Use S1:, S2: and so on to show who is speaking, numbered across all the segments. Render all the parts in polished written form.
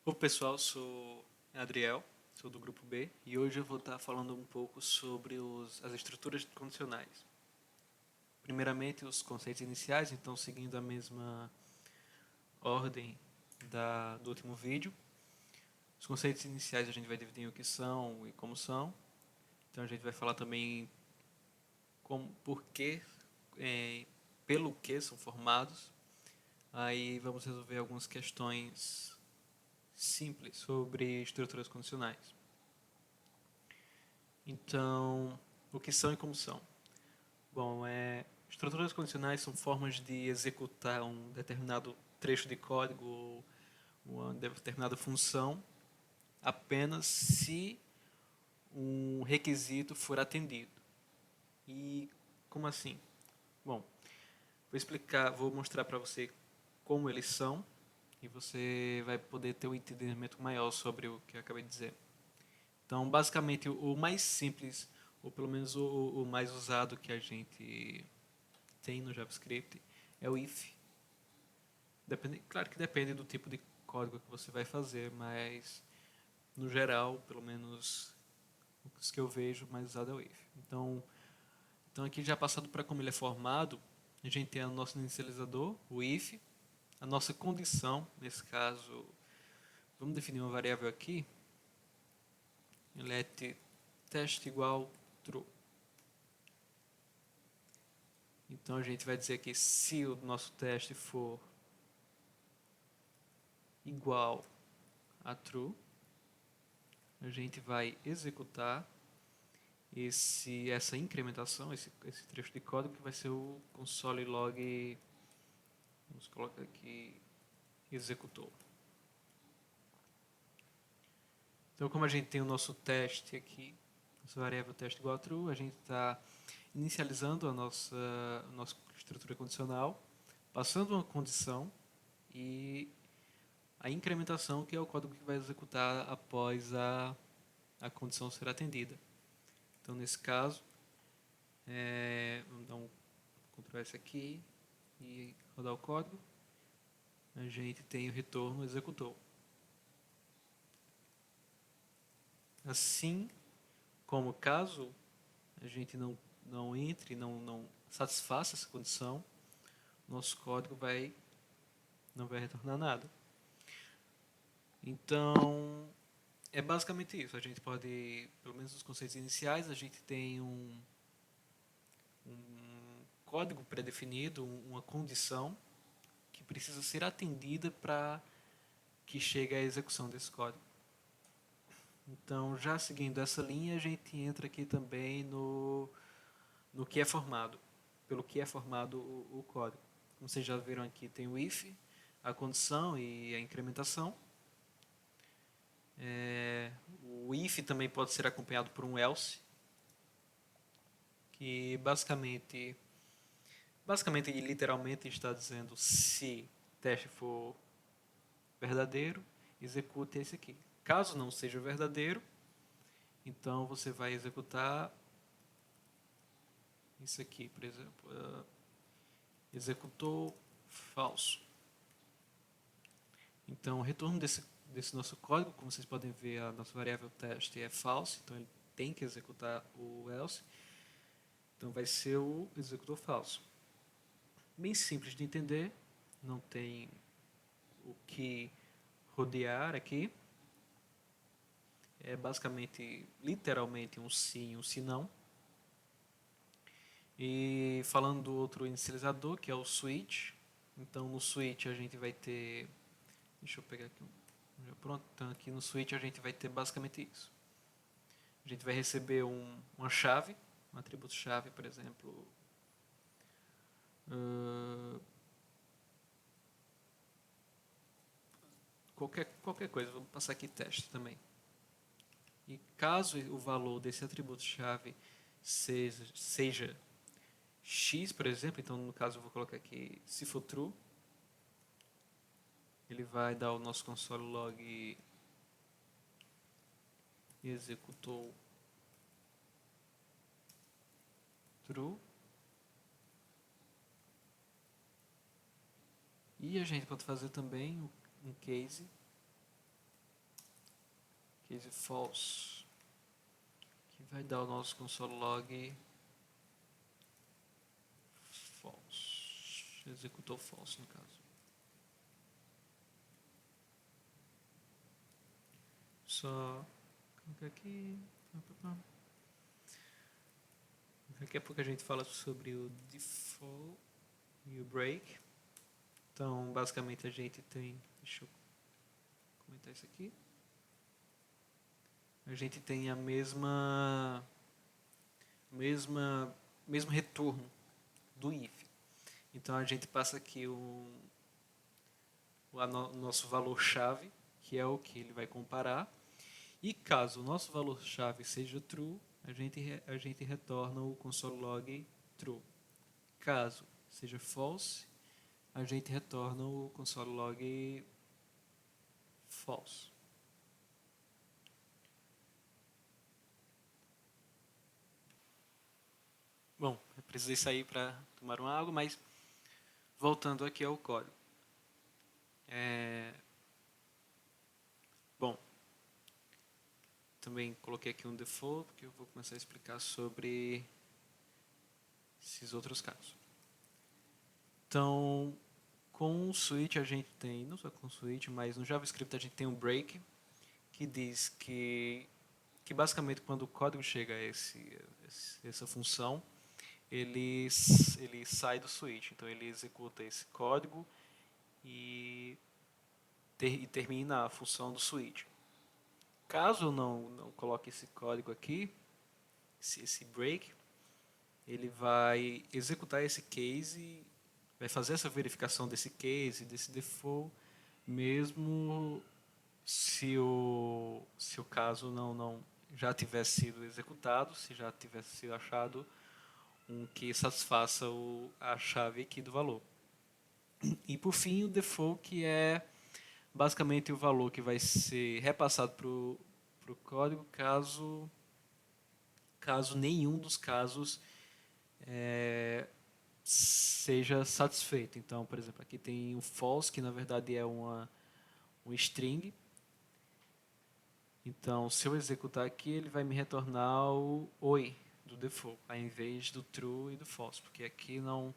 S1: Oi pessoal, sou Adriel, sou do grupo B e hoje eu vou estar falando um pouco sobre as estruturas condicionais. Primeiramente, os conceitos iniciais, então seguindo a mesma ordem do último vídeo. Os conceitos iniciais a gente vai dividir em o que são e como são. Então a gente vai falar também como, por que, é, pelo que são formados. Aí vamos resolver algumas questões simples sobre estruturas condicionais. Então, o que são e como são? Bom, estruturas condicionais são formas de executar um determinado trecho de código ou uma determinada função apenas se um requisito for atendido. E como assim? Bom, vou mostrar para você como eles são e você vai poder ter um entendimento maior sobre o que eu acabei de dizer. Então, basicamente, o mais simples, ou pelo menos o mais usado que a gente tem no JavaScript, é o if. Claro que depende do tipo de código que você vai fazer, mas no geral, pelo menos os que eu vejo, mais usado é o if. Então aqui já passado para como ele é formado, a gente tem o nosso inicializador, o if, a nossa condição, nesse caso, vamos definir uma variável aqui, let teste igual true. Então a gente vai dizer que se o nosso teste for igual a true, a gente vai executar essa incrementação, esse trecho de código que vai ser o console log, vamos colocar aqui, executou. Então, como a gente tem o nosso teste aqui, nossa variável teste igual a true, a gente está inicializando a nossa estrutura condicional, passando uma condição e a incrementação, que é o código que vai executar após a condição ser atendida. Então, nesse caso, vamos dar um Ctrl S aqui e rodar o código. A gente tem o retorno executou. Assim como caso a gente não entre, não satisfaça essa condição, nosso código não vai retornar nada. Então, é basicamente isso. A gente pode, pelo menos nos conceitos iniciais, a gente tem um código pré-definido, uma condição que precisa ser atendida para que chegue à execução desse código. Então, já seguindo essa linha, a gente entra aqui também no que é formado, pelo que é formado o código. Como vocês já viram aqui, tem o if, a condição e a incrementação. O if também pode ser acompanhado por um else, que basicamente e literalmente está dizendo se o teste for verdadeiro, execute esse aqui. Caso não seja verdadeiro, então você vai executar isso aqui, por exemplo, executou falso. Então, o retorno desse nosso código, como vocês podem ver, a nossa variável teste é false, então ele tem que executar o else. Então, vai ser o executou falso. Bem simples de entender, não tem o que rodear aqui. É basicamente, literalmente, um sim, um se não. E falando do outro inicializador, que é o switch. Então, no switch a gente vai ter... Deixa eu pegar aqui pronto, então aqui no switch a gente vai ter basicamente isso. A gente vai receber uma chave, um atributo chave, por exemplo, qualquer coisa, vamos passar aqui teste também. E caso o valor desse atributo chave seja x, por exemplo, então no caso eu vou colocar aqui se for true, ele vai dar o nosso console log executou true. E a gente pode fazer também um case case false, que vai dar o nosso console log false. Executou false no caso. Só colocar aqui. Daqui a pouco a gente fala sobre o default e o break. Então, basicamente a gente tem, deixa eu comentar isso aqui. A gente tem a mesmo retorno do if. Então a gente passa aqui o nosso valor-chave, que é o que ele vai comparar. E caso o nosso valor-chave seja true, a gente retorna o console log true. Caso seja false, a gente retorna o console log false. Bom, eu precisei sair para tomar uma água, mas voltando aqui ao código. Bom, também coloquei aqui um default, porque eu vou começar a explicar sobre esses outros casos. Então, com o switch a gente tem, não só com o switch, mas no JavaScript a gente tem um break, que diz que basicamente quando o código chega a essa função, ele sai do switch. Então ele executa esse código e termina a função do switch. Caso eu não coloque esse código aqui, esse break, ele vai executar esse case, vai fazer essa verificação desse case, desse default, mesmo se o caso não já tivesse sido executado, se já tivesse sido achado um que satisfaça a chave aqui do valor. E por fim, o default, que é basicamente o valor que vai ser repassado para o código caso nenhum dos casos seja satisfeito. Então, por exemplo, aqui tem o false, que na verdade é um string. Então, se eu executar aqui, ele vai me retornar o oi do default, ao invés do true e do false, porque aqui não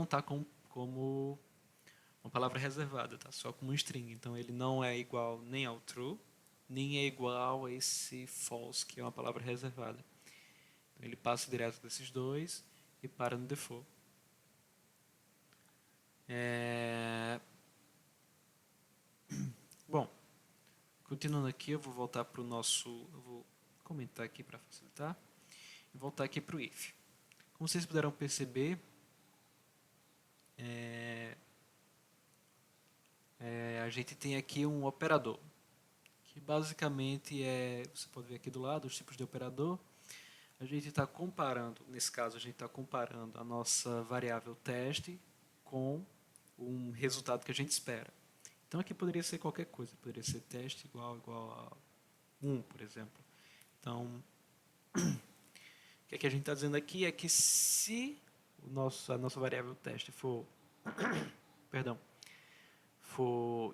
S1: está como uma palavra reservada, tá? Só como um string. Então, ele não é igual nem ao true, nem é igual a esse false, que é uma palavra reservada. Então, ele passa direto desses dois e para no default. Bom, continuando aqui, eu vou voltar para o nosso... Eu vou comentar aqui para facilitar. E voltar aqui para o if. Como vocês puderam perceber, a gente tem aqui um operador, que basicamente você pode ver aqui do lado os tipos de operador. A gente está comparando, nesse caso, a gente está comparando a nossa variável teste com um resultado que a gente espera. Então aqui poderia ser qualquer coisa, poderia ser teste igual a 1, por exemplo. Então, o que a gente está dizendo aqui é que se a nossa variável teste for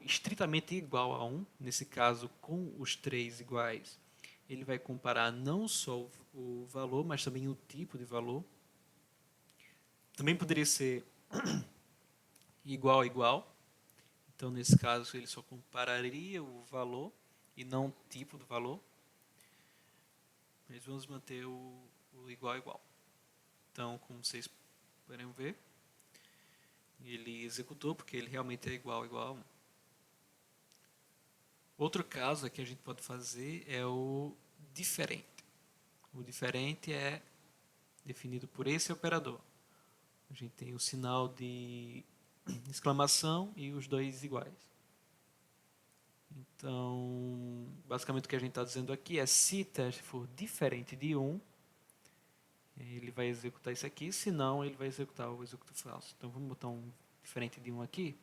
S1: estritamente igual a 1, nesse caso com os três iguais, ele vai comparar não só o valor, mas também o tipo de valor. Também poderia ser igual a igual. Então, nesse caso, ele só compararia o valor e não o tipo do valor. Mas vamos manter o igual a igual. Então, como vocês podem ver, ele executou porque ele realmente é igual a 1. Outro caso que a gente pode fazer é o diferente. O diferente é definido por esse operador. A gente tem o sinal de exclamação e os dois iguais. Então, basicamente o que a gente está dizendo aqui é se teste for diferente de 1, ele vai executar isso aqui, se não, ele vai executar o executor falso. Então, vamos botar um diferente de 1 aqui.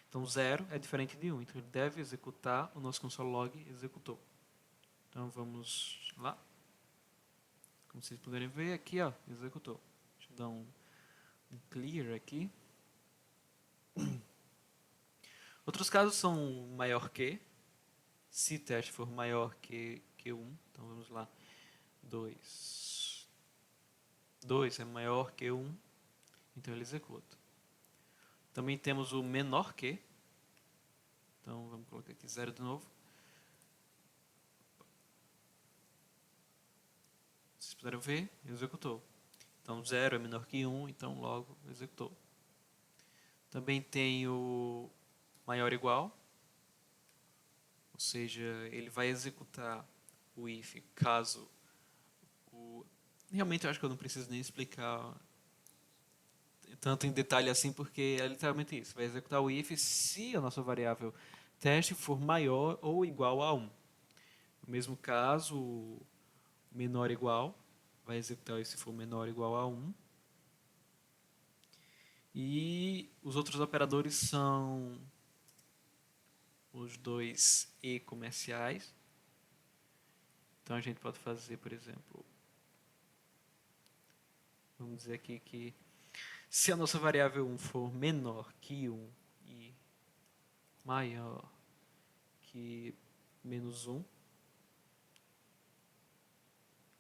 S1: Então, 0 é diferente de 1, então ele deve executar o nosso console log executou. Então, vamos lá. Como vocês puderem ver aqui, ó, executou. Deixa eu dar um clear aqui. Outros casos são maior que. Se teste for maior que 1, então vamos lá, 2. 2 é maior que 1, então ele executa. Também temos o menor que, então vamos colocar aqui 0 de novo. Vocês puderam ver, executou. Então 0 é menor que 1, então logo executou. Também tem o maior ou igual, ou seja, ele vai executar o if caso o... Realmente eu acho que eu não preciso nem explicar tanto em detalhe assim, porque é literalmente isso. Vai executar o if se a nossa variável teste for maior ou igual a 1. No mesmo caso, o menor ou igual vai executar se for menor ou igual a 1. E os outros operadores são os dois e comerciais. Então a gente pode fazer, por exemplo, vamos dizer aqui que se a nossa variável 1 for menor que 1 e maior que menos 1,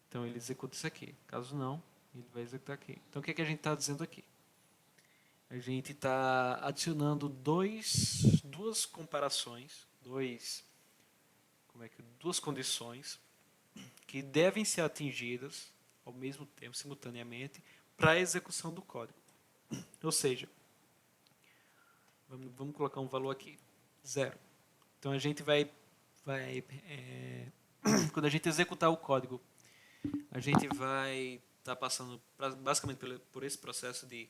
S1: então ele executa isso aqui. Caso não, ele vai executar aqui. Então o que, é que a gente está dizendo aqui? A gente está adicionando duas comparações, duas condições que devem ser atingidas ao mesmo tempo, simultaneamente, para a execução do código. Ou seja, vamos colocar um valor aqui, 0. Então a gente vai quando a gente executar o código, a gente vai estar passando basicamente por esse processo de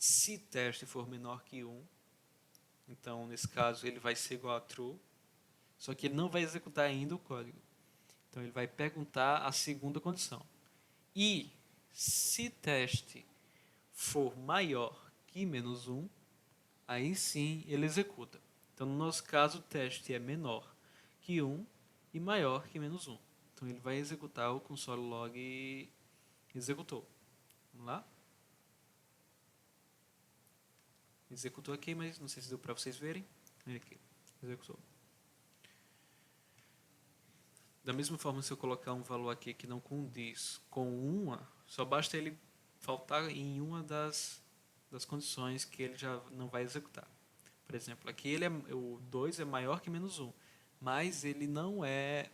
S1: se teste for menor que 1, então nesse caso ele vai ser igual a true, só que ele não vai executar ainda o código. Então ele vai perguntar a segunda condição. E se teste for maior que menos 1, aí sim ele executa. Então no nosso caso o teste é menor que 1 e maior que menos 1. Então ele vai executar o console log executou. Vamos lá? Executou aqui, mas não sei se deu para vocês verem. Aqui, executou. Da mesma forma, se eu colocar um valor aqui que não condiz com uma, só basta ele faltar em uma das condições que ele já não vai executar. Por exemplo, aqui o 2 é maior que menos 1, mas ele não é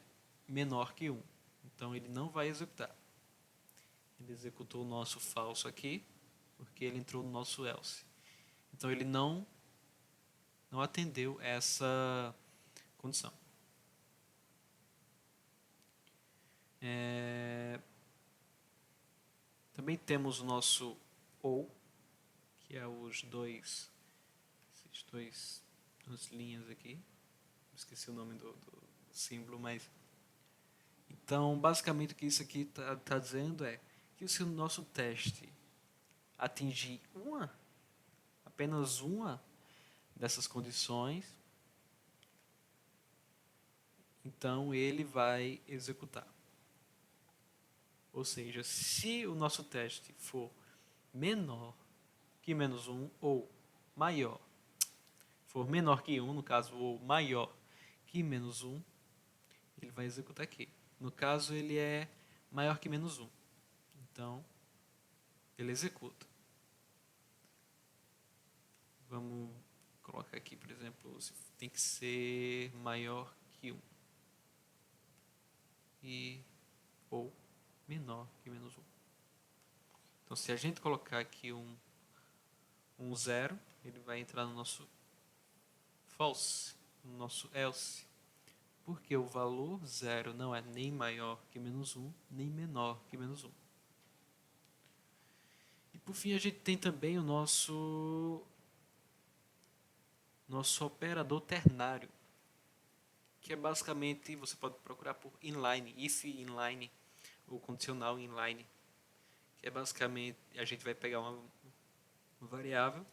S1: menor que 1. Então ele não vai executar. Ele executou o nosso falso aqui, porque ele entrou no nosso else. Então ele não atendeu essa condição. Também temos o nosso ou, que é esses duas linhas aqui. Esqueci o nome do símbolo, mas... Então, basicamente o que isso aqui está dizendo é que se o nosso teste atingir apenas uma dessas condições, então ele vai executar. Ou seja, se o nosso teste for menor que menos 1 ou maior, for menor que 1, no caso, ou maior que menos 1, ele vai executar aqui. No caso, ele é maior que menos 1. Então, ele executa. Vamos colocar aqui, por exemplo, tem que ser maior que 1. Ou menor que menos 1. Então, se a gente colocar aqui um 0, ele vai entrar no nosso false, no nosso else. Porque o valor 0 não é nem maior que menos 1, nem menor que menos 1. E por fim, a gente tem também o nosso operador ternário, que é basicamente, você pode procurar por inline, if inline, ou condicional inline, que é basicamente, a gente vai pegar uma variável,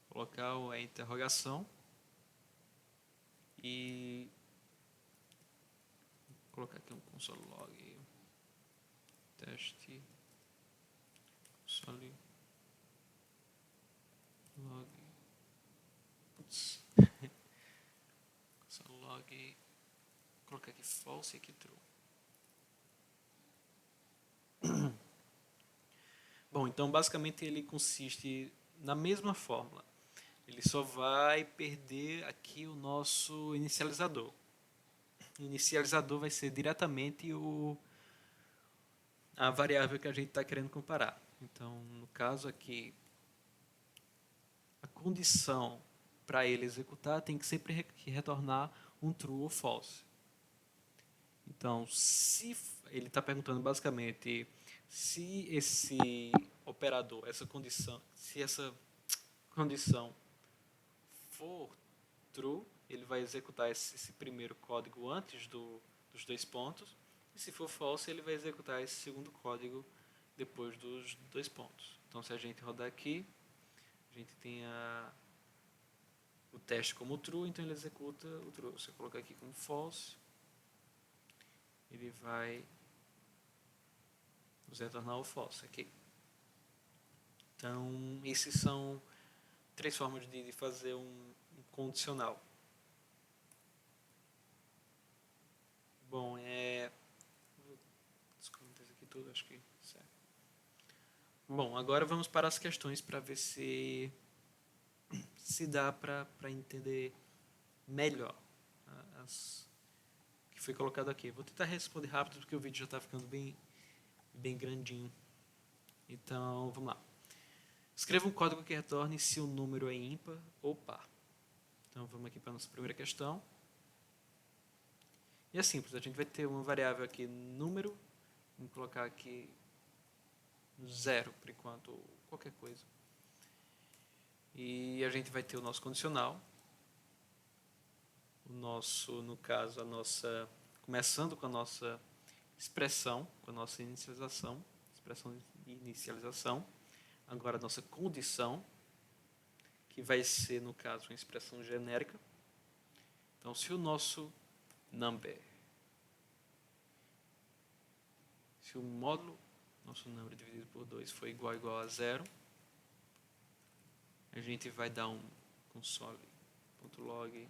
S1: colocar a interrogação e colocar aqui um console log teste console log log, vou colocar aqui false e aqui true. Bom, então basicamente ele consiste na mesma fórmula. Ele só vai perder aqui o nosso inicializador. O inicializador vai ser diretamente a variável que a gente está querendo comparar. Então, no caso aqui, a condição para ele executar tem que sempre retornar um true ou false. Então, se ele está perguntando basicamente se esse operador, se essa condição for true, ele vai executar esse primeiro código antes dos dois pontos, e se for false, ele vai executar esse segundo código depois dos dois pontos. Então, se a gente rodar aqui, a gente tem o teste como true, então ele executa o true. Se eu colocar aqui como false, ele vai nos retornar o false aqui. Então, esses são três formas de fazer um condicional. Bom, vou descontar isso aqui tudo, acho que certo. Bom, agora vamos para as questões para ver se dá para entender melhor as que foi colocado aqui. Vou tentar responder rápido porque o vídeo já está ficando bem grandinho. Então, vamos lá. Escreva um código que retorne se o número é ímpar ou par. Então, vamos aqui para a nossa primeira questão. E é simples, a gente vai ter uma variável aqui, número, vamos colocar aqui 0, por enquanto, ou qualquer coisa. E a gente vai ter o nosso condicional, no caso, começando com a nossa expressão, com a nossa expressão de inicialização. Agora a nossa condição, que vai ser, no caso, uma expressão genérica. Então, se o nosso number, se o módulo, nosso número dividido por 2 for igual a 0, a gente vai dar um console.log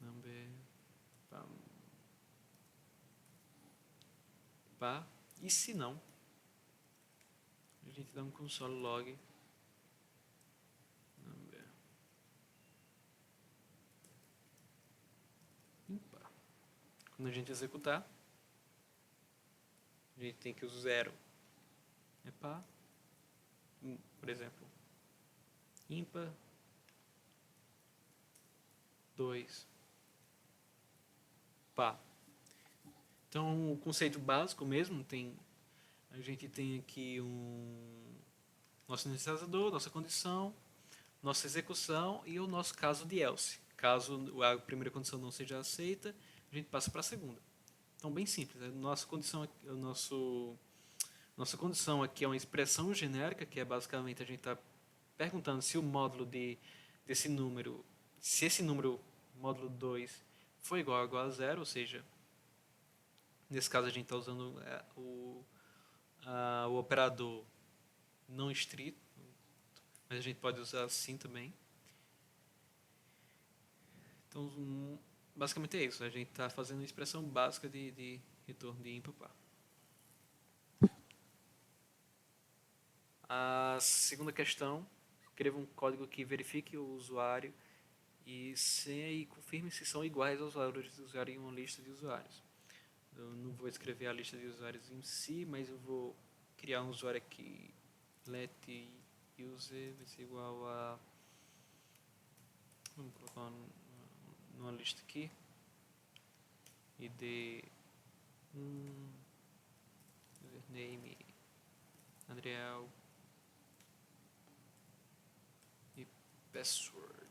S1: number par, e se não, a gente dá um console.log number impar. Quando a gente executar, a gente tem que o 0 é par, por exemplo, ímpar, 2 par. Então, o conceito básico mesmo a gente tem aqui nosso inicializador, nossa condição, nossa execução e o nosso caso de else. Caso a primeira condição não seja aceita, a gente passa para a segunda. Então, bem simples. Nossa condição aqui é uma expressão genérica, que é basicamente a gente está perguntando se o módulo desse número, se esse número, módulo 2, for igual a 0, ou seja, nesse caso a gente está usando o operador não estrito, mas a gente pode usar assim também. Então, basicamente é isso. A gente está fazendo uma expressão básica de retorno de ímpar par. A segunda questão, escreva um código que verifique o usuário e senha e confirme se são iguais aos valores do usuário em uma lista de usuários. Eu não vou escrever a lista de usuários em si, mas eu vou criar um usuário aqui, let user vai ser igual a, vamos colocar numa lista aqui, id username Adriel e password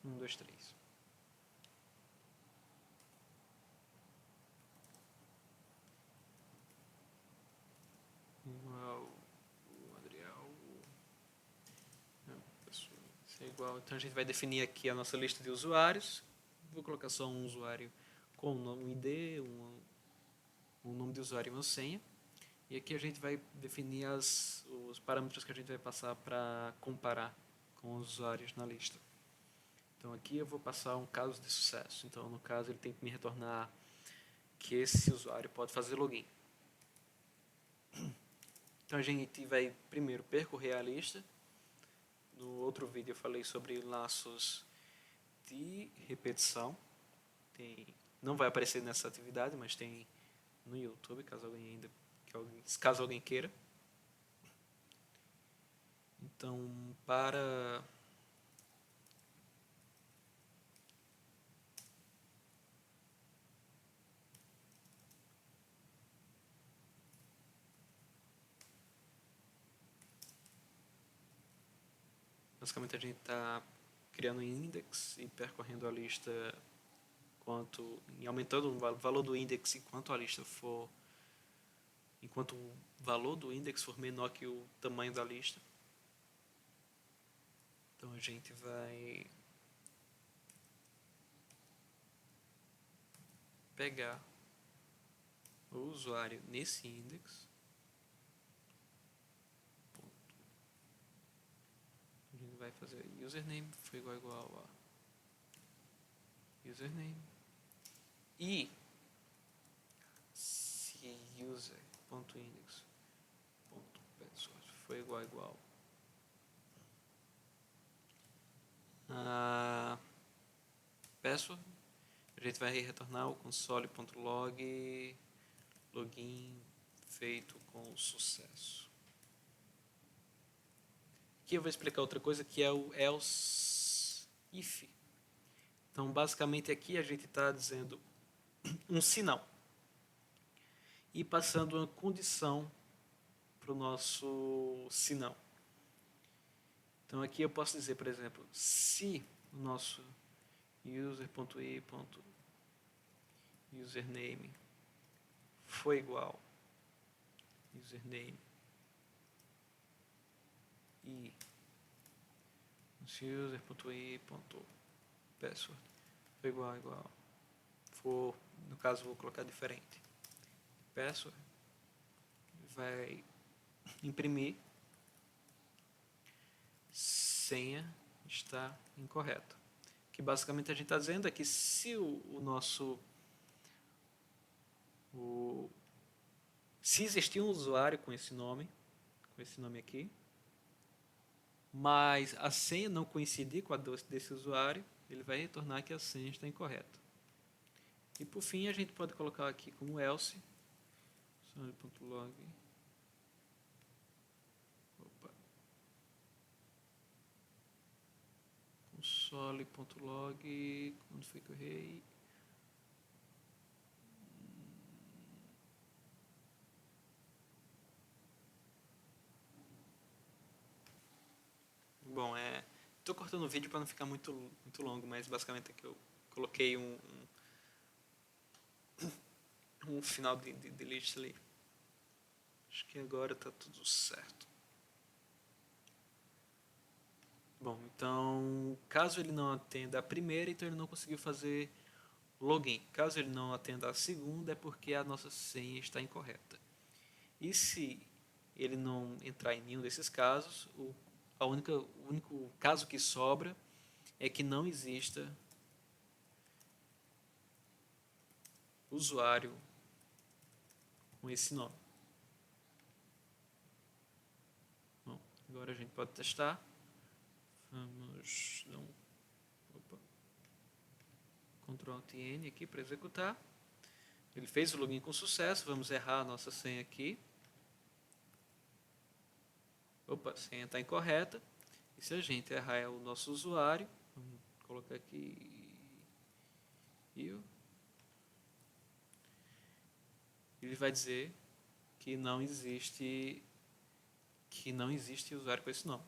S1: 1, 2, 3. Igual o Adriel. Isso é igual. Então a gente vai definir aqui a nossa lista de usuários. Vou colocar só um usuário com um ID, um nome de usuário e uma senha. E aqui a gente vai definir os parâmetros que a gente vai passar para comparar com os usuários na lista. Então aqui eu vou passar um caso de sucesso. Então no caso ele tem que me retornar que esse usuário pode fazer login. Então a gente vai primeiro percorrer a lista. No outro vídeo eu falei sobre laços de repetição. Não vai aparecer nessa atividade, mas tem no YouTube, caso alguém queira. Então, basicamente a gente está criando um index e percorrendo a lista e aumentando o valor do index enquanto o valor do index for menor que o tamanho da lista. Então a gente vai pegar o usuário nesse index. A gente vai fazer username foi igual a username e se user.index.password foi igual a password, a gente vai retornar o console.log login feito com sucesso. Aqui eu vou explicar outra coisa que é o else if. Então basicamente aqui a gente está dizendo um sinal e passando uma condição para o nosso sinal. Então aqui eu posso dizer, por exemplo, se o nosso user.i.username foi igual username e user.i.password foi igual no caso vou colocar diferente, password vai imprimir senha está incorreta. Que basicamente a gente está dizendo é que se se existir um usuário com esse nome aqui, mas a senha não coincidir com a desse usuário, ele vai retornar que a senha está incorreta. E por fim a gente pode colocar aqui como else console.log console.log quando foi que eu errei? Bom, estou cortando o vídeo para não ficar muito longo, mas basicamente é que eu coloquei um final de lista ali. Acho que agora está tudo certo. Bom, então, caso ele não atenda a primeira, então ele não conseguiu fazer login. Caso ele não atenda a segunda, é porque a nossa senha está incorreta. E se ele não entrar em nenhum desses casos, o único caso que sobra é que não exista usuário com esse nome. Bom, agora a gente pode testar. Vamos dar Ctrl+Alt+N aqui para executar. Ele fez o login com sucesso. Vamos errar a nossa senha aqui. A senha está incorreta. E se a gente errar é o nosso usuário, vamos colocar aqui ele vai dizer que não existe usuário com esse nome.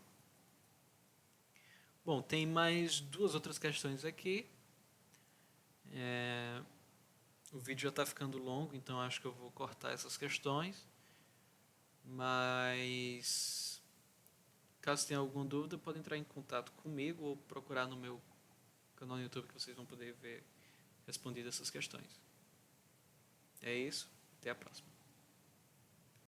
S1: Bom, tem mais duas outras questões aqui. O vídeo já está ficando longo, então acho que eu vou cortar essas questões. Mas caso tenha alguma dúvida, pode entrar em contato comigo ou procurar no meu canal no YouTube que vocês vão poder ver respondidas essas questões. É isso, até a próxima.